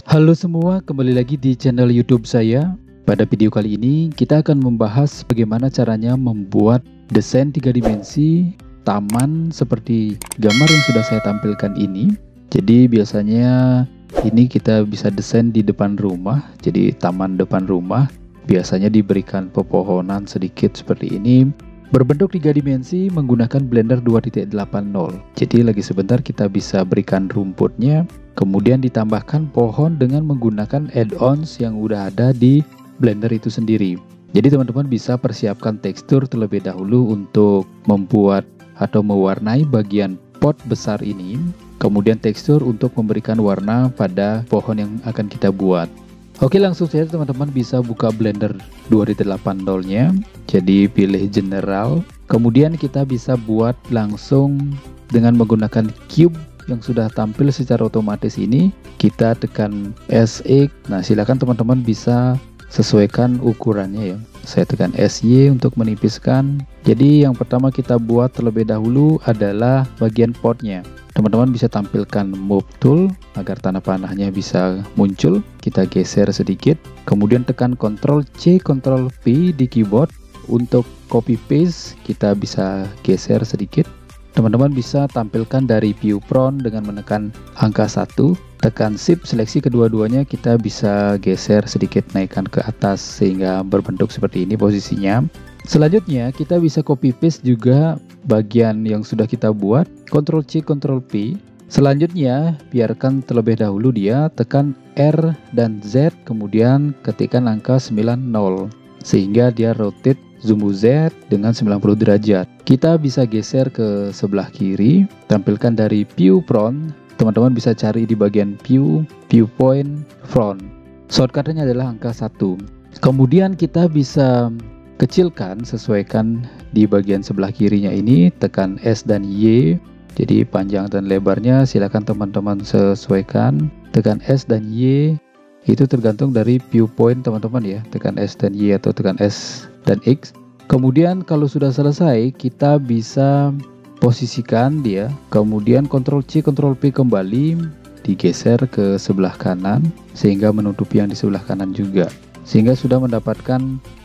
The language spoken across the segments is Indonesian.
Halo semua, kembali lagi di channel YouTube saya. Pada video kali ini, kita akan membahas bagaimana caranya membuat desain 3 dimensi taman seperti gambar yang sudah saya tampilkan ini. Jadi biasanya ini kita bisa desain di depan rumah, jadi taman depan rumah. Biasanya diberikan pepohonan sedikit seperti ini, berbentuk 3 dimensi menggunakan Blender 2.80. Jadi lagi sebentar kita bisa berikan rumputnya, kemudian ditambahkan pohon dengan menggunakan add-ons yang udah ada di Blender itu sendiri. Jadi teman-teman bisa persiapkan tekstur terlebih dahulu untuk membuat atau mewarnai bagian pot besar ini, kemudian tekstur untuk memberikan warna pada pohon yang akan kita buat. Oke, langsung saja teman-teman bisa buka Blender 2.80-nya. Jadi pilih General, kemudian kita bisa buat langsung dengan menggunakan cube yang sudah tampil secara otomatis ini. Kita tekan SX. Nah, silakan teman-teman bisa sesuaikan ukurannya ya. Saya tekan SY untuk menipiskan. Jadi yang pertama kita buat terlebih dahulu adalah bagian potnya. Teman-teman bisa tampilkan Move Tool agar tanah panahnya bisa muncul. Kita geser sedikit, kemudian tekan Ctrl C, Ctrl V di keyboard. Untuk copy paste kita bisa geser sedikit. Teman-teman bisa tampilkan dari view front dengan menekan angka 1, tekan Shift, seleksi kedua-duanya, kita bisa geser sedikit, naikkan ke atas sehingga berbentuk seperti ini posisinya. Selanjutnya kita bisa copy paste juga bagian yang sudah kita buat, Ctrl C, Ctrl V. Selanjutnya biarkan terlebih dahulu dia, tekan R dan Z, kemudian ketikkan angka 90 sehingga dia rotate zoom Z dengan 90 derajat. Kita bisa geser ke sebelah kiri, tampilkan dari view front. Teman-teman bisa cari di bagian viewpoint front. Shortcutnya adalah angka 1. Kemudian kita bisa kecilkan, sesuaikan di bagian sebelah kirinya ini, tekan S dan Y. Jadi panjang dan lebarnya silakan teman-teman sesuaikan, tekan S dan Y. Itu tergantung dari viewpoint teman-teman ya, tekan S dan Y atau tekan S dan X. Kemudian kalau sudah selesai kita bisa posisikan dia, kemudian Ctrl C, Ctrl V kembali, digeser ke sebelah kanan sehingga menutupi yang di sebelah kanan juga, sehingga sudah mendapatkan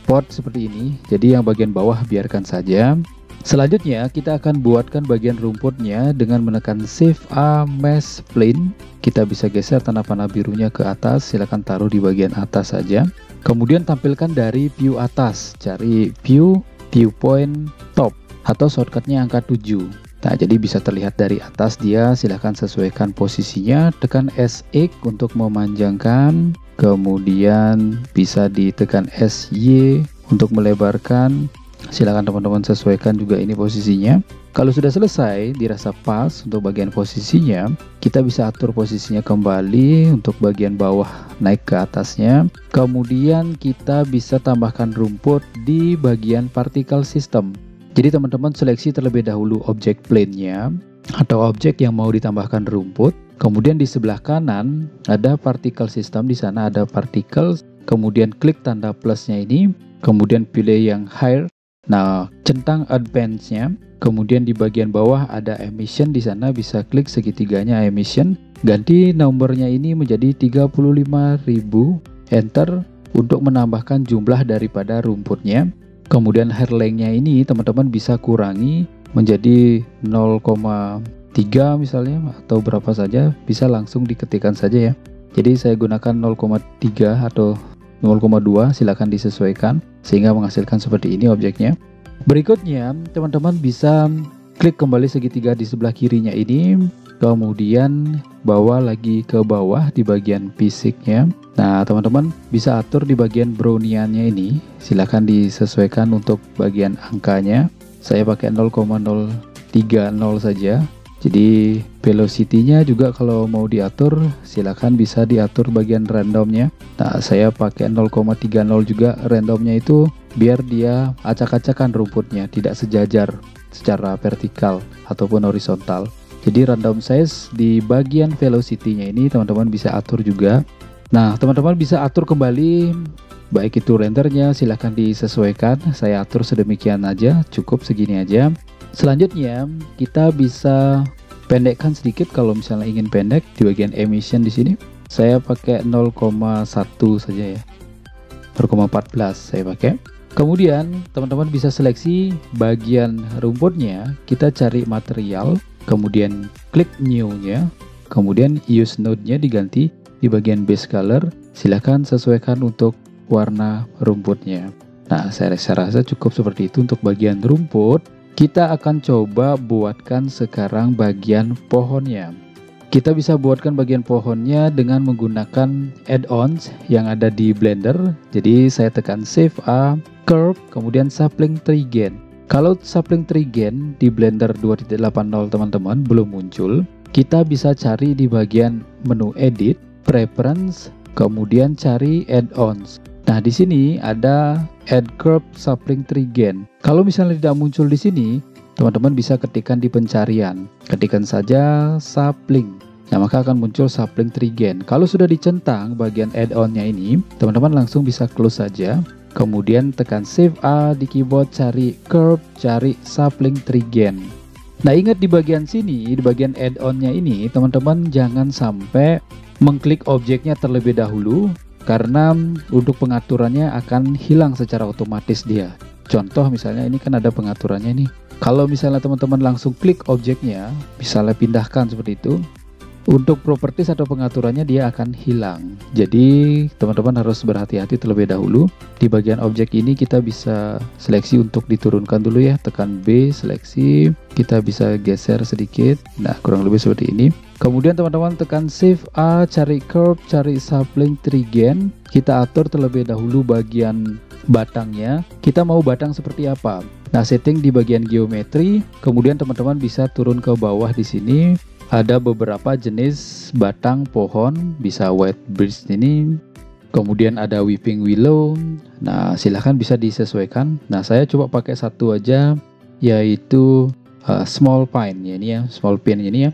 pot seperti ini. Jadi yang bagian bawah biarkan saja. Selanjutnya kita akan buatkan bagian rumputnya dengan menekan Shift A, Mesh Plane. Kita bisa geser tanah panah birunya ke atas, silakan taruh di bagian atas saja. Kemudian tampilkan dari view atas, cari viewpoint top atau shortcutnya angka 7. Nah, jadi bisa terlihat dari atas dia, silahkan sesuaikan posisinya, tekan SX untuk memanjangkan, kemudian bisa ditekan SY untuk melebarkan. Silakan teman-teman sesuaikan juga ini posisinya. Kalau sudah selesai dirasa pas untuk bagian posisinya, kita bisa atur posisinya kembali untuk bagian bawah naik ke atasnya. Kemudian kita bisa tambahkan rumput di bagian particle system. Jadi teman-teman seleksi terlebih dahulu objek plane-nya atau objek yang mau ditambahkan rumput. Kemudian di sebelah kanan ada particle system, di sana ada particles. Kemudian klik tanda plusnya ini, kemudian pilih yang higher. Nah, centang advance-nya, kemudian di bagian bawah ada emission, di sana bisa klik segitiganya emission, ganti nomornya ini menjadi 35.000, enter untuk menambahkan jumlah daripada rumputnya. Kemudian hair length-nya ini teman-teman bisa kurangi menjadi 0,3 misalnya atau berapa saja, bisa langsung diketikkan saja ya. Jadi saya gunakan 0,3 atau 0,2, silakan disesuaikan sehingga menghasilkan seperti ini objeknya. Berikutnya teman-teman bisa klik kembali segitiga di sebelah kirinya ini, kemudian bawa lagi ke bawah di bagian fisiknya. Nah, teman-teman bisa atur di bagian browniannya ini, silakan disesuaikan untuk bagian angkanya. Saya pakai 0,030 saja. Jadi velocity-nya juga kalau mau diatur silakan bisa diatur bagian randomnya. Nah, saya pakai 0,30 juga randomnya itu biar dia acak-acakan rumputnya, tidak sejajar secara vertikal ataupun horizontal. Jadi random size di bagian velocity-nya ini teman-teman bisa atur juga. Nah, teman-teman bisa atur kembali baik itu rendernya, silahkan disesuaikan. Saya atur sedemikian aja, cukup segini aja. Selanjutnya kita bisa pendekkan sedikit kalau misalnya ingin pendek di bagian emission di sini. saya pakai 0,1 saja ya, 0,14 saya pakai. Kemudian teman-teman bisa seleksi bagian rumputnya, kita cari material, kemudian klik new nya, kemudian use node nya diganti di bagian base color. Silahkan sesuaikan untuk warna rumputnya. Nah, saya rasa cukup seperti itu untuk bagian rumput. Kita akan coba buatkan sekarang bagian pohonnya. Kita bisa buatkan bagian pohonnya dengan menggunakan add-ons yang ada di Blender. Jadi saya tekan Shift A, Curve, kemudian Sapling Tree Gain. Kalau Sapling Tree Gain di Blender 2.80 teman-teman belum muncul, kita bisa cari di bagian menu Edit, Preference, kemudian cari add-ons. Nah, di sini ada Add Curve Sapling Tree Gain. Kalau misalnya tidak muncul di sini, teman-teman bisa ketikkan di pencarian, ketikkan saja sapling. Nah, maka akan muncul Sapling Tree Gain. Kalau sudah dicentang bagian add-on-nya ini, teman-teman langsung bisa close saja. Kemudian tekan Shift A di keyboard, cari Curve, cari Sapling Tree Gain. Nah, ingat di bagian sini, di bagian add-on-nya ini, teman-teman jangan sampai mengklik objeknya terlebih dahulu, karena untuk pengaturannya akan hilang secara otomatis dia. Contoh misalnya ini kan ada pengaturannya nih. Kalau misalnya teman-teman langsung klik objeknya, misalnya pindahkan seperti itu, untuk properties atau pengaturannya dia akan hilang. Jadi teman-teman harus berhati-hati terlebih dahulu. Di bagian objek ini kita bisa seleksi untuk diturunkan dulu ya, tekan B, seleksi, kita bisa geser sedikit. Nah, kurang lebih seperti ini. Kemudian teman-teman tekan Shift A, cari Curve, cari Sapling Tree Gain. Kita atur terlebih dahulu bagian batangnya. Kita mau batang seperti apa? Nah, setting di bagian geometri. Kemudian teman-teman bisa turun ke bawah di sini. Ada beberapa jenis batang pohon, bisa white birch ini, kemudian ada weeping willow. Nah, silahkan bisa disesuaikan. Nah, saya coba pakai satu aja, yaitu small pine ya, ini ya, small pine ini ya,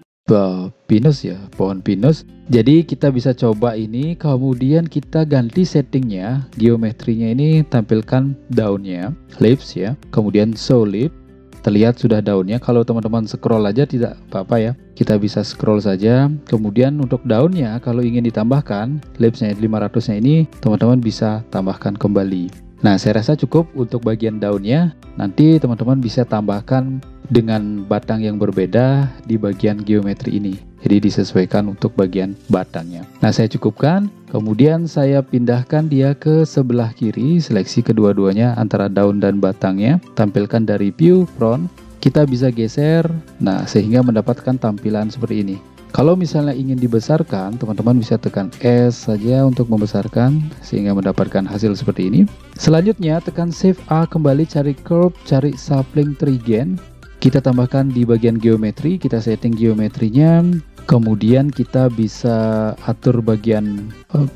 pinus ya, pohon pinus. Jadi kita bisa coba ini, kemudian kita ganti settingnya, geometrinya ini tampilkan daunnya, leaves ya, kemudian show leaf. Terlihat sudah daunnya. Kalau teman-teman scroll aja tidak apa-apa ya, kita bisa scroll saja. Kemudian untuk daunnya kalau ingin ditambahkan leaves-nya 500-nya ini, teman-teman bisa tambahkan kembali. Nah, saya rasa cukup untuk bagian daunnya. Nanti teman-teman bisa tambahkan dengan batang yang berbeda di bagian geometri ini. Jadi disesuaikan untuk bagian batangnya. Nah, saya cukupkan. Kemudian saya pindahkan dia ke sebelah kiri. Seleksi kedua-duanya antara daun dan batangnya. Tampilkan dari view front. Kita bisa geser. Nah, sehingga mendapatkan tampilan seperti ini. Kalau misalnya ingin dibesarkan, teman-teman bisa tekan S saja untuk membesarkan sehingga mendapatkan hasil seperti ini. Selanjutnya tekan Shift A kembali, cari Curve, cari Sapling Tree Gain. Kita tambahkan di bagian geometri, kita setting geometrinya. Kemudian kita bisa atur bagian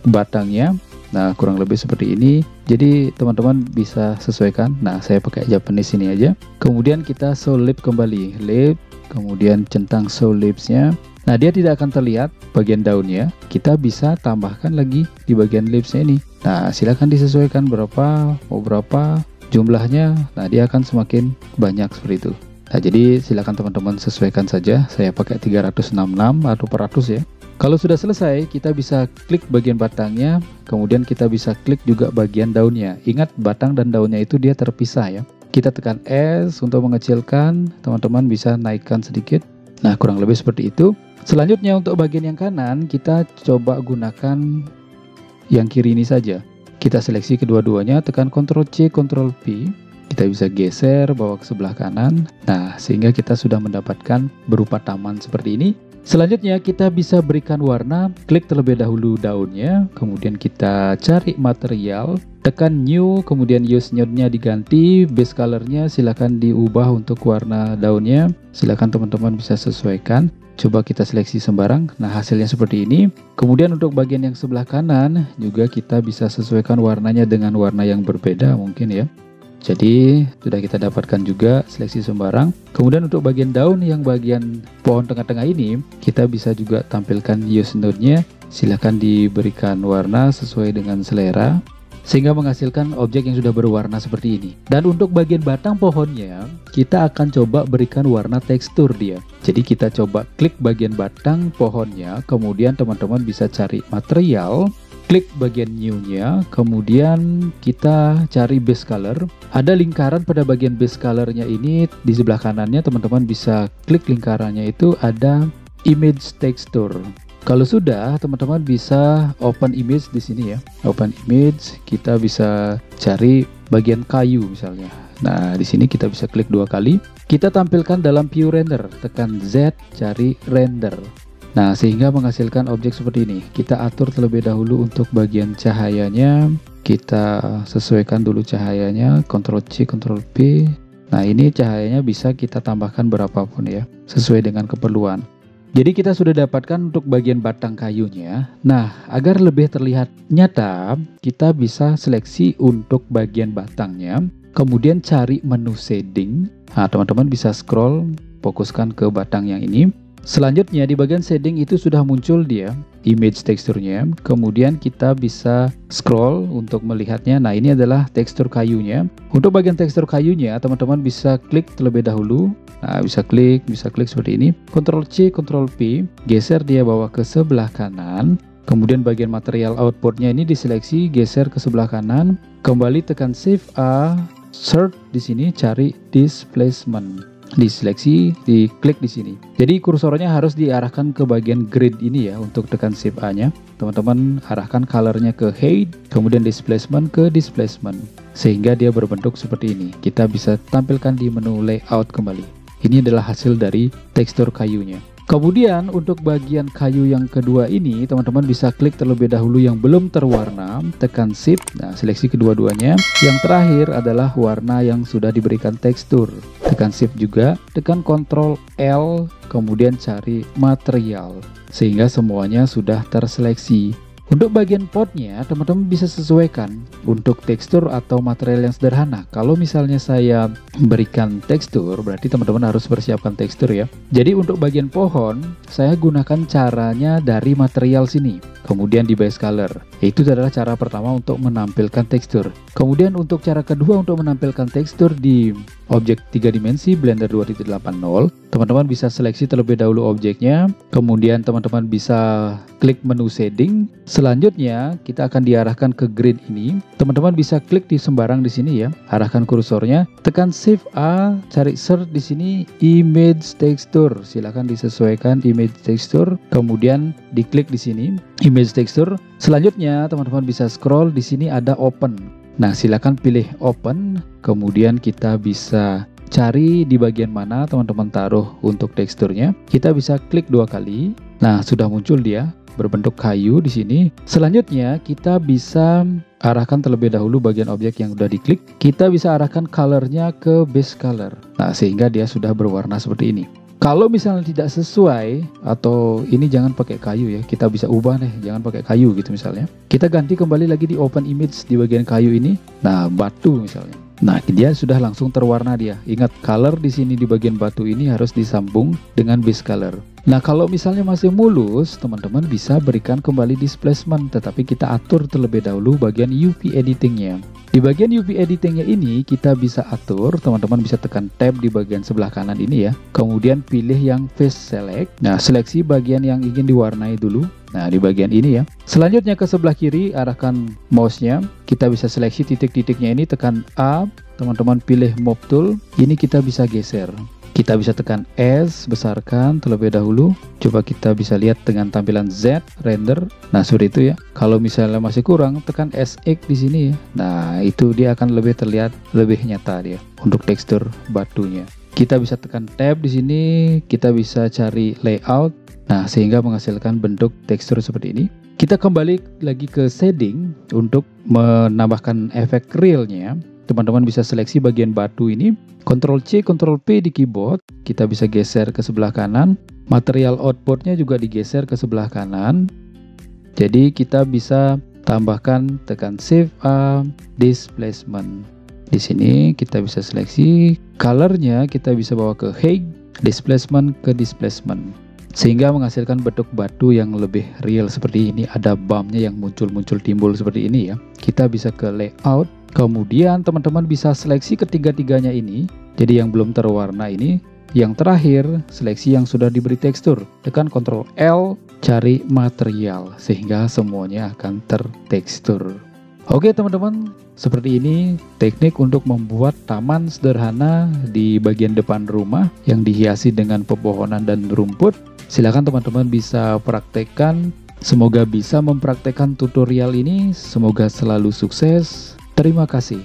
batangnya. Nah, kurang lebih seperti ini. Jadi teman-teman bisa sesuaikan. Nah, saya pakai Japanese ini aja. Kemudian kita show leaf kembali, leaf, kemudian centang show leaves-nya. Nah, dia tidak akan terlihat bagian daunnya. Kita bisa tambahkan lagi di bagian leaves-nya ini. Nah, silakan disesuaikan berapa, mau berapa jumlahnya. Nah, dia akan semakin banyak seperti itu. Nah, jadi silakan teman-teman sesuaikan saja. Saya pakai 366 atau per 100 ya. Kalau sudah selesai, kita bisa klik bagian batangnya. Kemudian kita bisa klik juga bagian daunnya. Ingat, batang dan daunnya itu dia terpisah ya. Kita tekan S untuk mengecilkan. Teman-teman bisa naikkan sedikit. Nah, kurang lebih seperti itu. Selanjutnya untuk bagian yang kanan, kita coba gunakan yang kiri ini saja. Kita seleksi kedua-duanya, tekan Ctrl C, Ctrl V. Kita bisa geser bawa ke sebelah kanan. Nah, sehingga kita sudah mendapatkan berupa taman seperti ini. Selanjutnya kita bisa berikan warna, klik terlebih dahulu daunnya, kemudian kita cari material, tekan new, kemudian use node-nya diganti, base color-nya silahkan diubah untuk warna daunnya. Silahkan teman-teman bisa sesuaikan. Coba kita seleksi sembarang. Nah, hasilnya seperti ini. Kemudian untuk bagian yang sebelah kanan juga kita bisa sesuaikan warnanya dengan warna yang berbeda mungkin ya. Jadi sudah kita dapatkan juga seleksi sembarang. Kemudian untuk bagian daun yang bagian pohon tengah-tengah ini, kita bisa juga tampilkan use node-nya. Silahkan diberikan warna sesuai dengan selera. sehingga menghasilkan objek yang sudah berwarna seperti ini. Dan untuk bagian batang pohonnya, kita akan coba berikan warna tekstur dia. Jadi kita coba klik bagian batang pohonnya, kemudian teman-teman bisa cari material, klik bagian new-nya, kemudian kita cari base color. Ada lingkaran pada bagian base colornya ini, di sebelah kanannya teman-teman bisa klik lingkarannya, itu ada image texture. Kalau sudah, teman-teman bisa open image di sini ya. Open image, kita bisa cari bagian kayu misalnya. Nah, di sini kita bisa klik 2 kali. Kita tampilkan dalam view render, tekan Z, cari render. Nah, sehingga menghasilkan objek seperti ini. Kita atur terlebih dahulu untuk bagian cahayanya. Kita sesuaikan dulu cahayanya, Ctrl C, Ctrl V. Nah, ini cahayanya bisa kita tambahkan berapapun ya, sesuai dengan keperluan. Jadi kita sudah dapatkan untuk bagian batang kayunya. Nah, agar lebih terlihat nyata, kita bisa seleksi untuk bagian batangnya, kemudian cari menu shading. Nah, teman-teman bisa scroll, fokuskan ke batang yang ini. Selanjutnya di bagian shading itu sudah muncul dia image teksturnya. Kemudian kita bisa scroll untuk melihatnya. Nah, ini adalah tekstur kayunya. Untuk bagian tekstur kayunya, teman-teman bisa klik terlebih dahulu. Nah, bisa klik seperti ini. Ctrl C, Ctrl V, geser dia bawa ke sebelah kanan. Kemudian bagian material outputnya ini diseleksi, geser ke sebelah kanan. Kembali tekan Shift A, search di sini, cari displacement. Diseleksi, diklik di sini. Jadi kursornya harus diarahkan ke bagian grid ini ya, untuk tekan Shift A-nya. Teman-teman arahkan colornya ke height, kemudian displacement ke displacement, sehingga dia berbentuk seperti ini. Kita bisa tampilkan di menu layout kembali. Ini adalah hasil dari tekstur kayunya. Kemudian untuk bagian kayu yang kedua ini, teman-teman bisa klik terlebih dahulu yang belum terwarna, tekan Shift, nah seleksi kedua-duanya. Yang terakhir adalah warna yang sudah diberikan tekstur, tekan Shift juga, tekan Ctrl L, kemudian cari material, sehingga semuanya sudah terseleksi. Untuk bagian potnya, teman-teman bisa sesuaikan untuk tekstur atau material yang sederhana. Kalau misalnya saya berikan tekstur, berarti teman-teman harus persiapkan tekstur ya. Jadi untuk bagian pohon, saya gunakan caranya dari material sini, kemudian di base color. Itu adalah cara pertama untuk menampilkan tekstur. Kemudian untuk cara kedua untuk menampilkan tekstur di objek 3 dimensi Blender 2.80, teman-teman bisa seleksi terlebih dahulu objeknya, kemudian teman-teman bisa klik menu shading. Selanjutnya kita akan diarahkan ke grid ini. Teman-teman bisa klik di sembarang di sini ya, arahkan kursornya, tekan Shift A, cari search di sini image texture. Silakan disesuaikan image texture, kemudian diklik di sini image texture. Selanjutnya teman-teman bisa scroll di sini ada open. Nah, silakan pilih open, kemudian kita bisa cari di bagian mana teman-teman taruh untuk teksturnya. Kita bisa klik 2 kali. Nah, sudah muncul dia berbentuk kayu di sini. Selanjutnya kita bisa arahkan terlebih dahulu bagian objek yang sudah diklik. Kita bisa arahkan colornya ke base color. Nah, sehingga dia sudah berwarna seperti ini. Kalau misalnya tidak sesuai, atau ini jangan pakai kayu ya, kita bisa ubah nih, jangan pakai kayu gitu misalnya. Kita ganti kembali lagi di open image di bagian kayu ini. Nah, batu misalnya. Nah, dia sudah langsung terwarna dia. Ingat, color di sini di bagian batu ini harus disambung dengan base color. Nah, kalau misalnya masih mulus, teman-teman bisa berikan kembali displacement, tetapi kita atur terlebih dahulu bagian UV editingnya. Di bagian UV editingnya ini kita bisa atur, teman-teman bisa tekan tab di bagian sebelah kanan ini ya. Kemudian pilih yang face select. Nah, seleksi bagian yang ingin diwarnai dulu. Nah, di bagian ini ya. Selanjutnya ke sebelah kiri, arahkan mouse-nya. Kita bisa seleksi titik-titiknya ini, tekan A. Teman-teman pilih move tool. Ini kita bisa geser. Kita bisa tekan S, besarkan terlebih dahulu. Coba kita bisa lihat dengan tampilan Z, render. Nah, seperti itu ya. Kalau misalnya masih kurang, tekan SX di sini ya. Nah, itu dia akan lebih terlihat, lebih nyata dia untuk tekstur batunya. Kita bisa tekan tab di sini, kita bisa cari layout. Nah, sehingga menghasilkan bentuk tekstur seperti ini. Kita kembali lagi ke shading untuk menambahkan efek realnya. Teman-teman bisa seleksi bagian batu ini, Ctrl C, Ctrl P di keyboard. Kita bisa geser ke sebelah kanan. Material outputnya juga digeser ke sebelah kanan. Jadi kita bisa tambahkan, tekan Shift A, displacement. Di sini kita bisa seleksi colornya, kita bisa bawa ke height, displacement ke displacement. sehingga menghasilkan bentuk batu yang lebih real seperti ini. Ada bumpnya yang muncul timbul seperti ini ya. Kita bisa ke layout, kemudian teman-teman bisa seleksi ketiga-tiganya ini. Jadi yang belum terwarna ini, yang terakhir seleksi yang sudah diberi tekstur. Tekan Ctrl L, cari material sehingga semuanya akan tertekstur. Oke teman-teman, seperti ini teknik untuk membuat taman sederhana di bagian depan rumah yang dihiasi dengan pepohonan dan rumput. Silakan teman-teman bisa praktekkan. Semoga bisa mempraktekkan tutorial ini. Semoga selalu sukses. Terima kasih.